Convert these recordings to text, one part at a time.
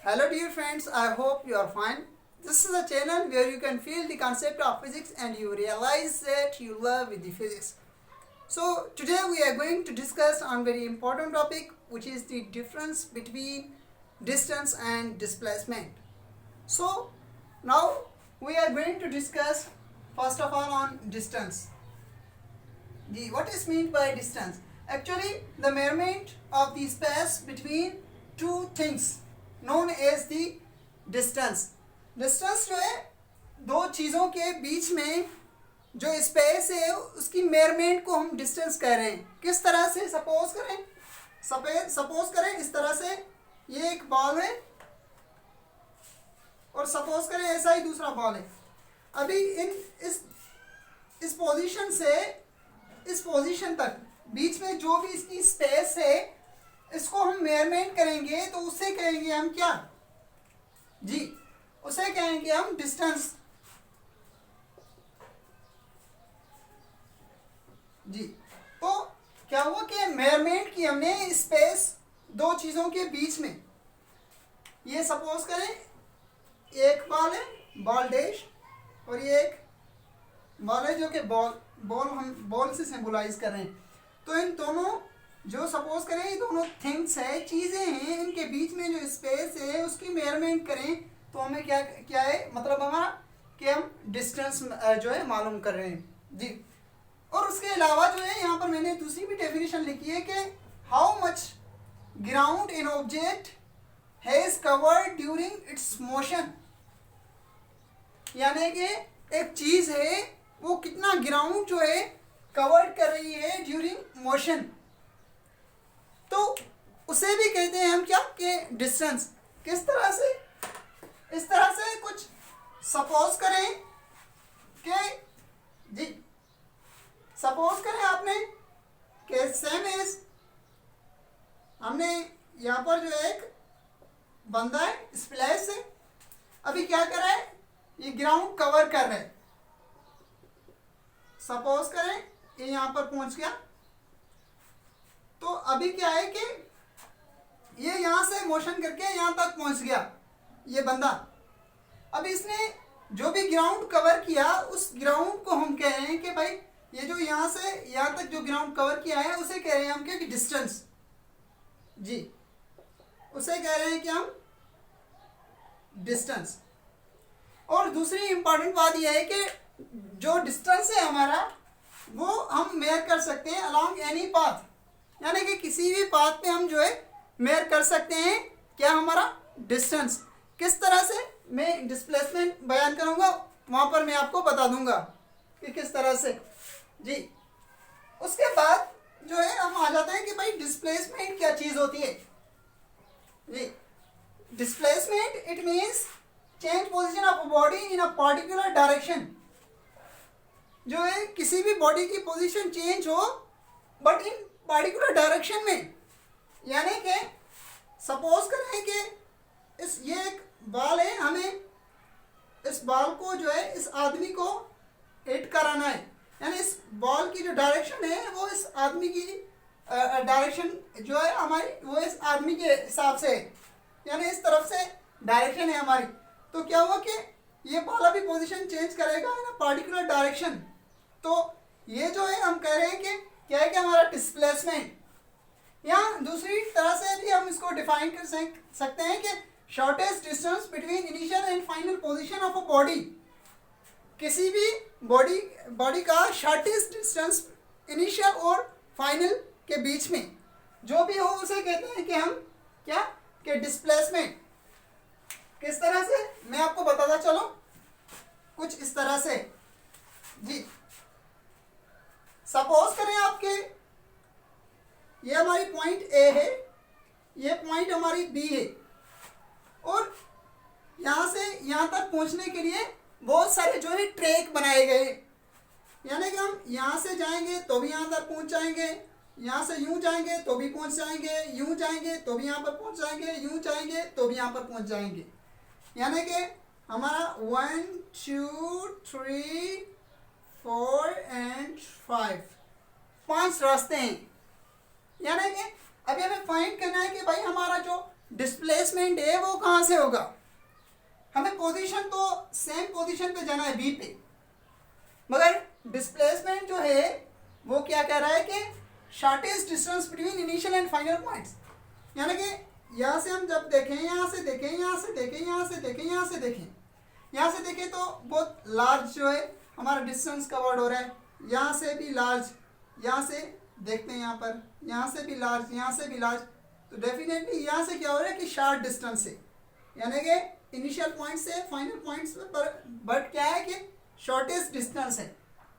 Hello dear friends, I hope you are fine. This is a channel where you can feel the concept of physics and you realize that you love with the physics. So today we are going to discuss on very important topic, which is the difference between distance and displacement. So now we are going to discuss first of all on distance. What is meant by distance? Actually the measurement of the space between two things known as the distance. Distance जो है दो चीज़ों के बीच में जो space है उसकी measurement को हम डिस्टेंस कह रहे हैं. किस तरह से? सपोज करें इस तरह से ये एक बॉल है और सपोज करें ऐसा ही दूसरा बॉल है. अभी इस पोजीशन से इस पोजीशन तक बीच में जो भी इसकी स्पेस है इसको हम मेजरमेंट करेंगे तो उसे कहेंगे हम क्या जी, उसे कहेंगे हम डिस्टेंस जी. तो क्या हुआ कि मेजरमेंट की हमने स्पेस दो चीज़ों के बीच में. ये सपोज करें एक बॉल है, बॉल डैश, और ये एक बॉल है जो कि बॉल हम बॉल से सिंबलाइज कर रहे हैं. तो इन दोनों जो सपोज करें ये दोनों थिंग्स है, चीज़ें हैं, इनके बीच में जो स्पेस है उसकी मेजरमेंट करें तो हमें क्या है मतलब हमारा कि हम डिस्टेंस जो है मालूम कर रहे हैं जी. और उसके अलावा जो है यहाँ पर मैंने दूसरी भी डेफिनेशन लिखी है कि how much ground in object has covered during its motion. यानी कि एक चीज़ है वो कितना ग्राउंड जो है कवर्ड कर रही है ड्यूरिंग मोशन, तो उसे भी कहते हैं हम क्या कि डिस्टेंस. किस तरह से? इस तरह से कुछ सपोज करें कि जी सपोज करें आपने कि सेम एज हमने यहाँ पर जो एक बंदा है स्प्लैश से अभी क्या कर रहा है, ये ग्राउंड कवर कर रहा है. सपोज करें ये यहाँ पर पहुँच गया तो अभी क्या है कि ये यहाँ से मोशन करके यहाँ तक पहुँच गया ये बंदा. अब इसने जो भी ग्राउंड कवर किया उस ग्राउंड को हम कह रहे हैं कि भाई ये जो यहाँ से यहाँ तक जो ग्राउंड कवर किया है उसे कह रहे हैं हम क्या कि डिस्टेंस जी, उसे कह रहे हैं कि हम डिस्टेंस. और दूसरी इंपॉर्टेंट बात यह है कि जो डिस्टेंस है हमारा वो हम मेजर कर सकते हैं अलॉन्ग एनी पाथ. यानी कि किसी भी पाथ पे हम जो है मेजर कर सकते हैं क्या हमारा डिस्टेंस. किस तरह से? मैं डिस्प्लेसमेंट बयान करूँगा वहाँ पर मैं आपको बता दूँगा कि किस तरह से जी. उसके बाद जो है हम आ जाते हैं कि भाई डिस्प्लेसमेंट क्या चीज़ होती है जी. Displacement it means change position of body in a particular direction. जो है किसी भी बॉडी की पोजीशन चेंज हो बट इन पर्टिकुलर डायरेक्शन में. यानी कि सपोज करें कि ये एक बॉल है, हमें इस बॉल को जो है इस आदमी को हिट कराना है. यानी इस बॉल की जो डायरेक्शन है वो इस आदमी की डायरेक्शन जो है हमारी वो इस आदमी के हिसाब से है. यानी इस तरफ से डायरेक्शन है हमारी. तो क्या हुआ कि ये बॉल अभी पोजीशन चेंज करेगा इन अ पर्टिकुलर डायरेक्शन. तो ये जो है हम कह रहे हैं कि क्या है कि हमारा डिस्प्लेसमेंट. या दूसरी तरह से भी हम इसको डिफाइन कर सकते हैं कि shortest distance between initial and final position of a body. किसी भी बॉडी का शॉर्टेस्ट डिस्टेंस इनिशियल और फाइनल के बीच में जो भी हो उसे कहते हैं कि हम क्या कि डिस्प्लेसमेंट. किस तरह से मैं आपको बताता चलो कुछ इस तरह से जी. सपोज करें आपके ये हमारी पॉइंट ए है, ये पॉइंट हमारी बी है, और यहाँ से यहाँ तक पहुँचने के लिए बहुत सारे जो है ट्रैक बनाए गए. यानी कि हम यहाँ से जाएंगे तो भी यहाँ तक पहुँच जाएंगे, यहाँ से यूँ जाएंगे तो भी पहुँच जाएंगे, यूँ जाएंगे तो भी यहाँ पर पहुँच जाएंगे, यूँ जाएंगे तो भी यहाँ पर पहुँच जाएंगे. यानी कि हमारा 1 2 3 4 एंड 5 रास्ते हैं. यानी कि अभी हमें फाइंड करना है कि भाई हमारा जो डिस्प्लेसमेंट है वो कहाँ से होगा? हमें पोजीशन तो सेम पोजीशन पे जाना है बी पे, मगर डिस्प्लेसमेंट जो है वो क्या कह रहा है कि shortest distance between initial and final points, यानी कि यहाँ से हम जब देखें, यहाँ से देखें, यहाँ से देखें, यहाँ से देखें, यहाँ से देखें, यहाँ से देखें तो बहुत लार्ज जो है हमारा डिस्टेंस कवर्ड हो रहा है, यहाँ से भी लार्ज, यहाँ से देखते हैं यहाँ पर, यहाँ से भी लार्ज, यहाँ से भी लार्ज, तो डेफिनेटली यहाँ से क्या हो रहा है कि शार्ट डिस्टेंस है, यानी कि इनिशियल पॉइंट से फाइनल पॉइंट्स पर, बट क्या है कि शॉर्टेस्ट डिस्टेंस है,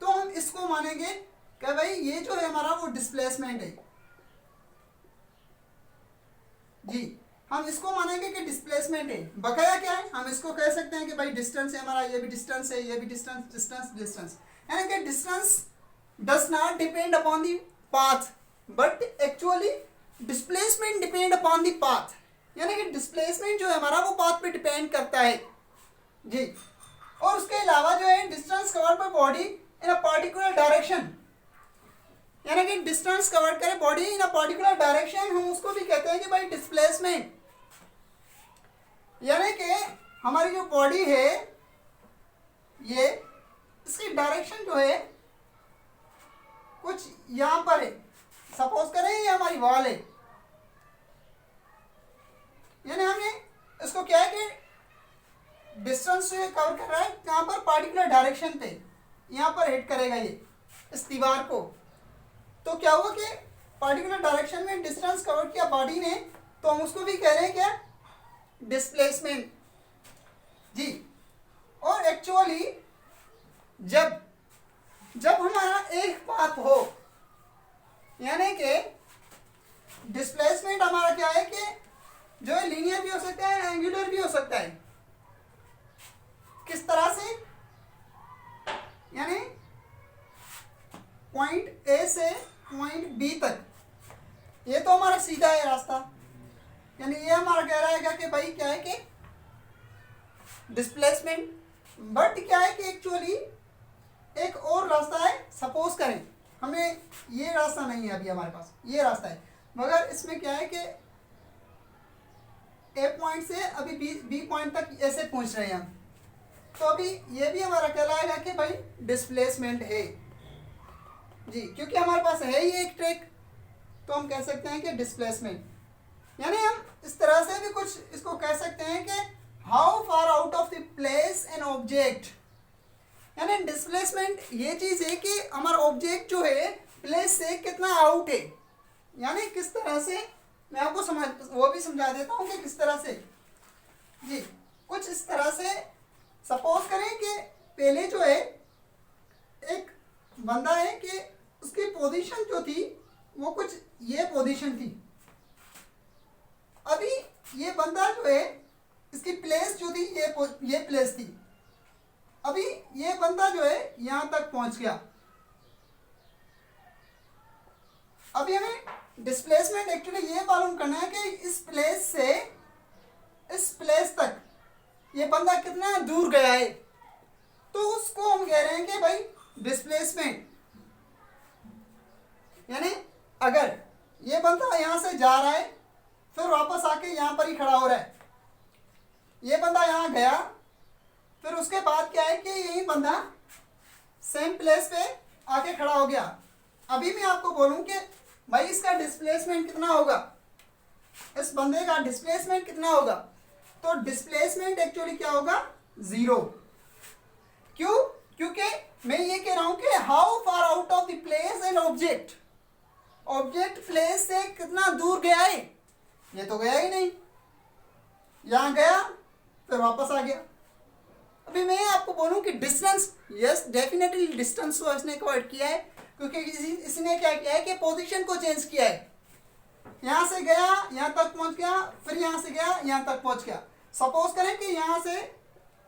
तो हम इसको मानेंगे कि भाई ये जो है हमारा वो डिस्प्लेसमेंट है जी, हम इसको मानेंगे कि डिस्प्लेसमेंट है। बकाया क्या है, हम इसको कह सकते हैं कि भाई डिस्टेंस है हमारा, ये भी डिस्टेंस है, ये भी डिस्टेंस, डिस्टेंस, डिस्टेंस, यानी कि distance does not depend upon the path but actually displacement depend upon the path, यानी कि डिस्प्लेसमेंट जो है हमारा वो पाथ पे डिपेंड करता है जी। और उसके अलावा जो है distance covered by body in a particular direction, यानी कि डिस्टेंस कवर करे body in a particular direction, हम उसको भी कहते हैं कि भाई डिस्प्लेसमेंट, यानी कि हमारी जो बॉडी है ये इसकी डायरेक्शन जो है कुछ यहाँ पर है, सपोज करें ये हमारी वॉल है, यानी हमने इसको क्या है कि डिस्टेंस जो कवर कर रहा है यहाँ पर पर्टिकुलर डायरेक्शन पे, यहाँ पर हिट करेगा ये इस दीवार को, तो क्या हुआ कि पर्टिकुलर डायरेक्शन में डिस्टेंस कवर किया बॉडी ने, तो हम उसको भी कह रहे हैं क्या, डिस्प्लेसमेंट जी। और एक्चुअली जब जब हमारा एक पाथ हो, यानी कि डिस्प्लेसमेंट हमारा क्या है कि जो है लीनियर भी हो सकता है, एंगुलर भी हो सकता है। किस तरह से, यानी पॉइंट ए से पॉइंट बी तक, ये तो हमारा सीधा है रास्ता, यानी ये हमारा कह रहा है कि भाई क्या है कि डिस्प्लेसमेंट, बट क्या है कि एक्चुअली एक और रास्ता है, सपोज करें हमें ये रास्ता नहीं है अभी हमारे पास, ये रास्ता है, मगर इसमें क्या है कि ए पॉइंट से अभी बी पॉइंट तक ऐसे पहुंच रहे हैं हम, तो अभी ये भी हमारा कहलाएगा कि भाई डिस्प्लेसमेंट है जी, क्योंकि हमारे पास है ही एक ट्रैक, तो हम कह सकते हैं कि डिस्प्लेसमेंट, यानी हम इस तरह से भी कुछ इसको कह सकते हैं कि how far out of the place an object, यानी डिस्प्लेसमेंट ये चीज़ है कि हमारा ऑब्जेक्ट जो है प्लेस से कितना आउट है, यानी किस तरह से, मैं आपको वो भी समझा देता हूँ कि किस तरह से जी, कुछ इस तरह से सपोज करें कि पहले जो है एक बंदा है कि उसकी पोजीशन जो थी वो कुछ ये पोजीशन थी, अभी ये बंदा जो है इसकी प्लेस जो थी ये प्लेस थी, अभी ये बंदा जो है यहाँ तक पहुँच गया, अभी हमें डिस्प्लेसमेंट एक्चुअली ये मालूम करना है कि इस प्लेस से इस प्लेस तक ये बंदा कितना दूर गया है, तो उसको हम कह रहे हैं कि भाई डिस्प्लेसमेंट, यानी अगर ये बंदा यहाँ से जा रहा है फिर वापस आके यहाँ पर ही खड़ा हो रहा है, ये बंदा यहाँ गया फिर उसके बाद क्या है कि यही बंदा सेम प्लेस पे आके खड़ा हो गया, अभी मैं आपको बोलूँ कि भाई इसका डिस्प्लेसमेंट कितना होगा, इस बंदे का डिस्प्लेसमेंट कितना होगा, तो डिस्प्लेसमेंट एक्चुअली क्या होगा, 0। क्यों, क्योंकि मैं ये कह रहा हूं कि how far out of the place an object, object place से कितना दूर गया है, ये तो गया ही नहीं, यहां गया फिर वापस आ गया। अभी मैं आपको बोलूं कि डिस्टेंस, यस डेफिनेटली डिस्टेंस को इसने कवर किया है, क्योंकि इसने क्या किया है कि पोजीशन को चेंज किया है, यहाँ से गया यहाँ तक पहुँच गया, फिर यहाँ से गया यहाँ तक पहुँच गया। सपोज करें कि यहाँ से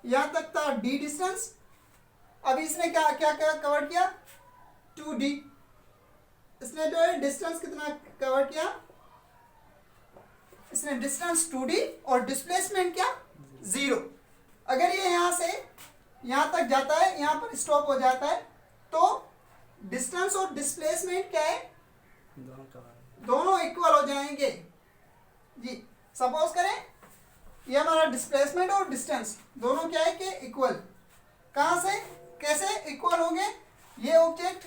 यहाँ तक था d डिस्टेंस, अभी इसने क्या क्या क्या कवर किया, 2d, इसने जो है डिस्टेंस कितना कवर किया, इसने डिस्टेंस 2d और डिस्प्लेसमेंट क्या, 0। अगर ये यहाँ से यहाँ तक जाता है, यहाँ पर स्टॉप हो जाता है, तो डिस्टेंस और डिस्प्लेसमेंट क्या है, दोनों इक्वल हो जाएंगे जी। सपोज करें ये हमारा डिस्प्लेसमेंट और डिस्टेंस दोनों क्या है कि इक्वल। कहाँ से कैसे इक्वल होंगे? ये ऑब्जेक्ट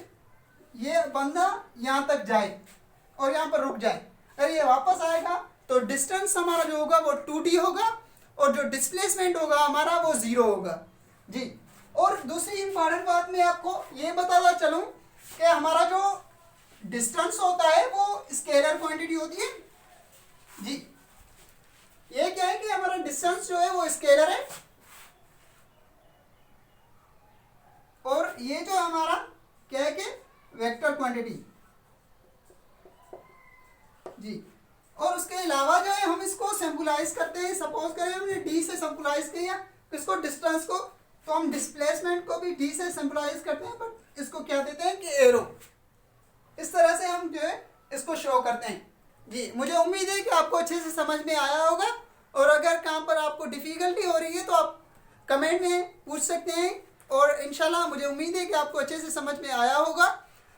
ये बंदा यहाँ तक जाए और यहाँ पर रुक जाए, अगर ये वापस आएगा तो डिस्टेंस हमारा जो होगा वो 2d होगा और जो डिस्प्लेसमेंट होगा हमारा वो 0 होगा जी। और दूसरी इंपॉर्टेंट बात मैं आपको ये बताता चलूँ कि हमारा जो डिस्टेंस होता है वो स्केलर क्वांटिटी होती है जी। ये क्या है कि हमारा डिस्टेंस जो है वो स्केलर है और ये जो हमारा क्या है कि वेक्टर क्वांटिटी जी। और उसके अलावा जो है हम इसको सिंपलाइज करते हैं। सपोज करें हमने डी से सिंपलाइज किया इसको डिस्टेंस को, तो हम डिस्प्लेसमेंट को भी डी से सिंपलाइज करते हैं, बट इसको क्या देते हैं कि एरो। इस तरह से हम जो है इसको शो करते हैं जी। मुझे उम्मीद है कि आपको अच्छे से समझ में आया होगा, और अगर कहाँ पर आपको डिफ़िकल्टी हो रही है तो आप कमेंट में पूछ सकते हैं, और इंशाल्लाह मुझे उम्मीद है कि आपको अच्छे से समझ में आया होगा।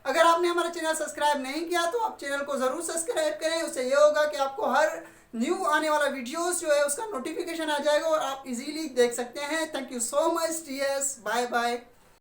अगर आपने हमारा चैनल सब्सक्राइब नहीं किया तो आप चैनल को ज़रूर सब्सक्राइब करें। उससे ये होगा कि आपको हर न्यू आने वाला वीडियोस जो है उसका नोटिफिकेशन आ जाएगा और आप इजीली देख सकते हैं। Thank you so much TS, bye bye.